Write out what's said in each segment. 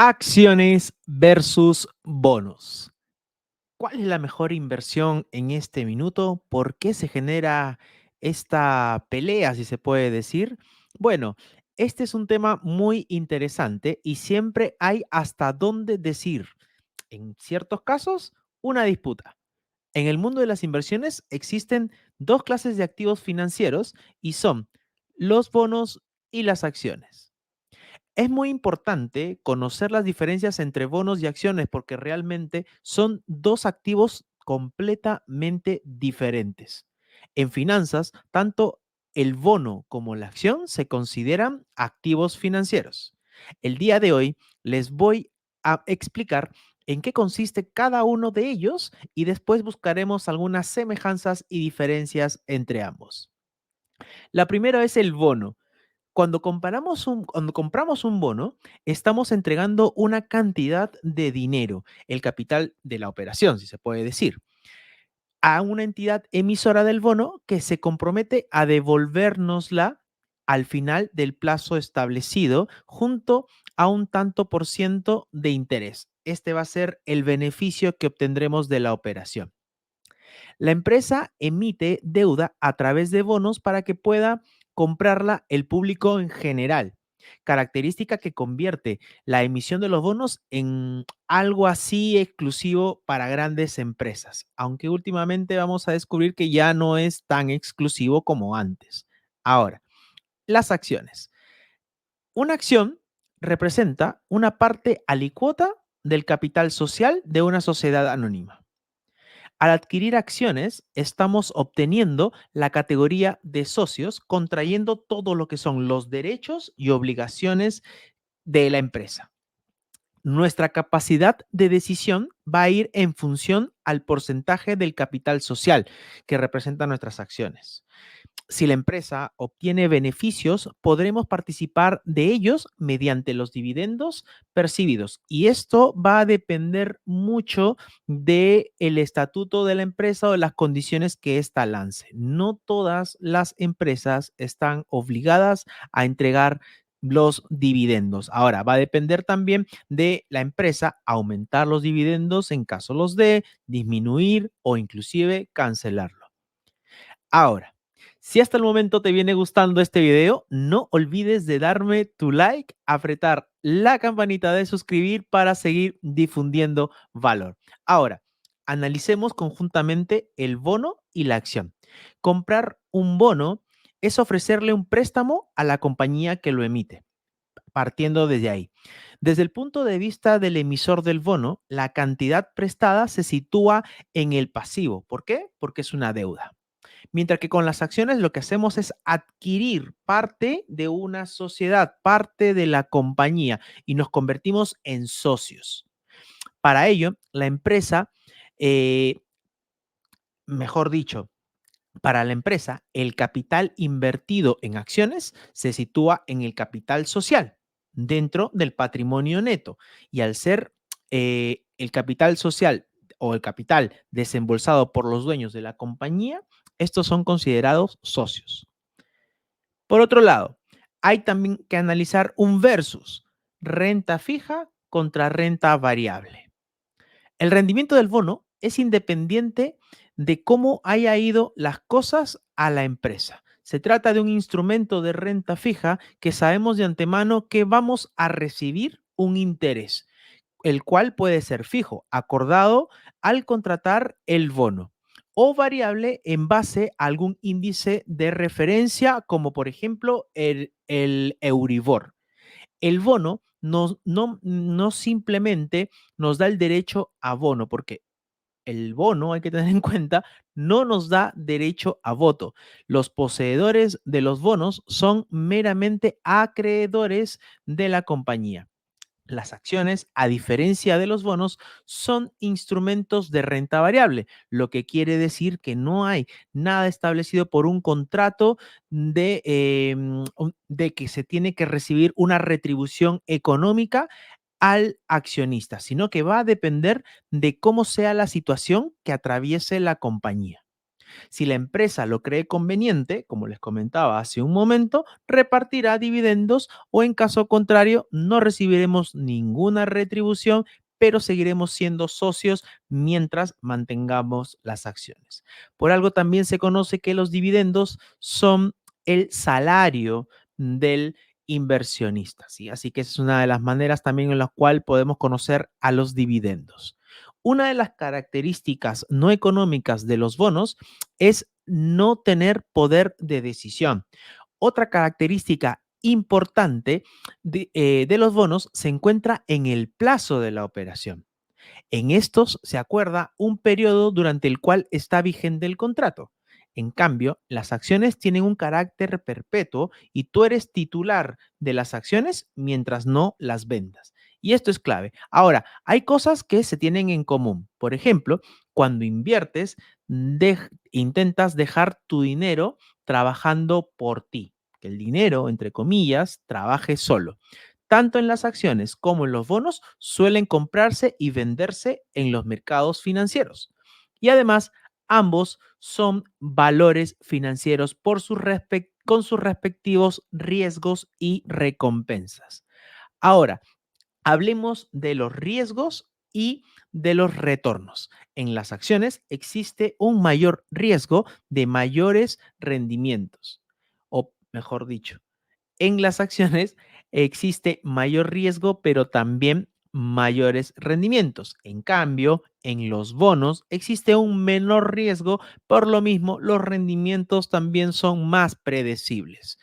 Acciones versus bonos. ¿Cuál es la mejor inversión en este minuto? ¿Por qué se genera esta pelea, si se puede decir? Bueno, este es un tema muy interesante y siempre hay hasta dónde decir, en ciertos casos, una disputa. En el mundo de las inversiones existen dos clases de activos financieros y son los bonos y las acciones. Es muy importante conocer las diferencias entre bonos y acciones porque realmente son dos activos completamente diferentes. En finanzas, tanto el bono como la acción se consideran activos financieros. El día de hoy les voy a explicar en qué consiste cada uno de ellos y después buscaremos algunas semejanzas y diferencias entre ambos. La primera es el bono. Cuando compramos un bono, estamos entregando una cantidad de dinero, el capital de la operación, si se puede decir, a una entidad emisora del bono que se compromete a devolvérnosla al final del plazo establecido junto a un tanto por ciento de interés. Este va a ser el beneficio que obtendremos de la operación. La empresa emite deuda a través de bonos para que pueda comprarla el público en general, característica que convierte la emisión de los bonos en algo así exclusivo para grandes empresas, aunque últimamente vamos a descubrir que ya no es tan exclusivo como antes. Ahora, las acciones. Una acción representa una parte alicuota del capital social de una sociedad anónima. Al adquirir acciones, estamos obteniendo la categoría de socios, contrayendo todo lo que son los derechos y obligaciones de la empresa. Nuestra capacidad de decisión va a ir en función al porcentaje del capital social que representan nuestras acciones. Si la empresa obtiene beneficios, podremos participar de ellos mediante los dividendos percibidos. Y esto va a depender mucho del estatuto de la empresa o de las condiciones que ésta lance. No todas las empresas están obligadas a entregar los dividendos. Ahora, va a depender también de la empresa aumentar los dividendos en caso los dé, disminuir o inclusive cancelarlo. Ahora, si hasta el momento te viene gustando este video, no olvides de darme tu like, apretar la campanita de suscribir para seguir difundiendo valor. Ahora, analicemos conjuntamente el bono y la acción. Comprar un bono es ofrecerle un préstamo a la compañía que lo emite, partiendo desde ahí. Desde el punto de vista del emisor del bono, la cantidad prestada se sitúa en el pasivo. ¿Por qué? Porque es una deuda. Mientras que con las acciones lo que hacemos es adquirir parte de una sociedad, parte de la compañía y nos convertimos en socios. Para ello, la empresa, eh, mejor dicho, para la empresa, el capital invertido en acciones se sitúa en el capital social dentro del patrimonio neto. Y al ser el capital social o el capital desembolsado por los dueños de la compañía, estos son considerados socios. Por otro lado, hay también que analizar un versus, renta fija contra renta variable. El rendimiento del bono es independiente de cómo haya ido las cosas a la empresa. Se trata de un instrumento de renta fija que sabemos de antemano que vamos a recibir un interés, el cual puede ser fijo, acordado al contratar el bono, o variable en base a algún índice de referencia, como por ejemplo el Euribor. El bono no simplemente nos da el derecho a bono, porque el bono, hay que tener en cuenta, no nos da derecho a voto. Los poseedores de los bonos son meramente acreedores de la compañía. Las acciones, a diferencia de los bonos, son instrumentos de renta variable, lo que quiere decir que no hay nada establecido por un contrato de que se tiene que recibir una retribución económica al accionista, sino que va a depender de cómo sea la situación que atraviese la compañía. Si la empresa lo cree conveniente, como les comentaba hace un momento, repartirá dividendos o en caso contrario no recibiremos ninguna retribución, pero seguiremos siendo socios mientras mantengamos las acciones. Por algo también se conoce que los dividendos son el salario del inversionista, ¿sí? Así que esa es una de las maneras también en la cual podemos conocer a los dividendos. Una de las características no económicas de los bonos es no tener poder de decisión. Otra característica importante de los bonos se encuentra en el plazo de la operación. En estos se acuerda un periodo durante el cual está vigente el contrato. En cambio, las acciones tienen un carácter perpetuo y tú eres titular de las acciones mientras no las vendas. Y esto es clave. Ahora, hay cosas que se tienen en común. Por ejemplo, cuando inviertes, intentas dejar tu dinero trabajando por ti. Que el dinero, entre comillas, trabaje solo. Tanto en las acciones como en los bonos suelen comprarse y venderse en los mercados financieros. Y además, ambos son valores financieros con sus respectivos riesgos y recompensas. Ahora, hablemos de los riesgos y de los retornos. En las acciones existe un mayor riesgo de mayores rendimientos, o mejor dicho, en las acciones existe mayor riesgo, pero también mayores rendimientos. En cambio, en los bonos existe un menor riesgo, por lo mismo los rendimientos también son más predecibles.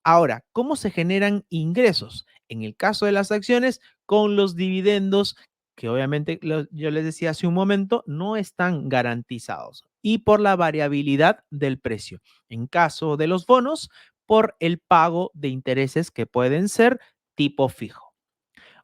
Ahora, ¿cómo se generan ingresos? En el caso de las acciones, con los dividendos, que obviamente yo les decía hace un momento, no están garantizados y por la variabilidad del precio. En caso de los bonos, por el pago de intereses que pueden ser tipo fijo.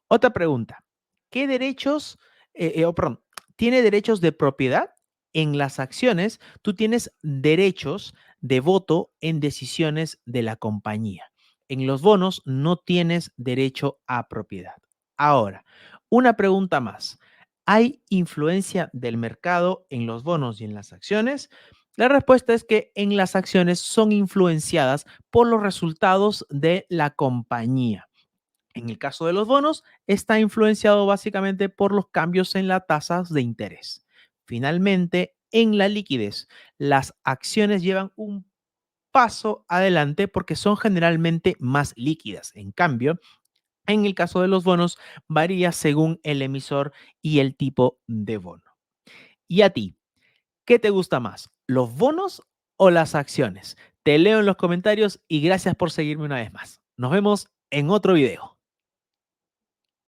Otra pregunta, ¿qué derechos, perdón, tiene derechos de propiedad? En las acciones, tú tienes derechos de voto en decisiones de la compañía. En los bonos no tienes derecho a propiedad. Ahora, una pregunta más. ¿Hay influencia del mercado en los bonos y en las acciones? La respuesta es que en las acciones son influenciadas por los resultados de la compañía. En el caso de los bonos, está influenciado básicamente por los cambios en las tasas de interés. Finalmente, en la liquidez, las acciones llevan un paso adelante porque son generalmente más líquidas. En cambio, en el caso de los bonos, varía según el emisor y el tipo de bono. ¿Y a ti? ¿Qué te gusta más? ¿Los bonos o las acciones? Te leo en los comentarios y gracias por seguirme una vez más. Nos vemos en otro video.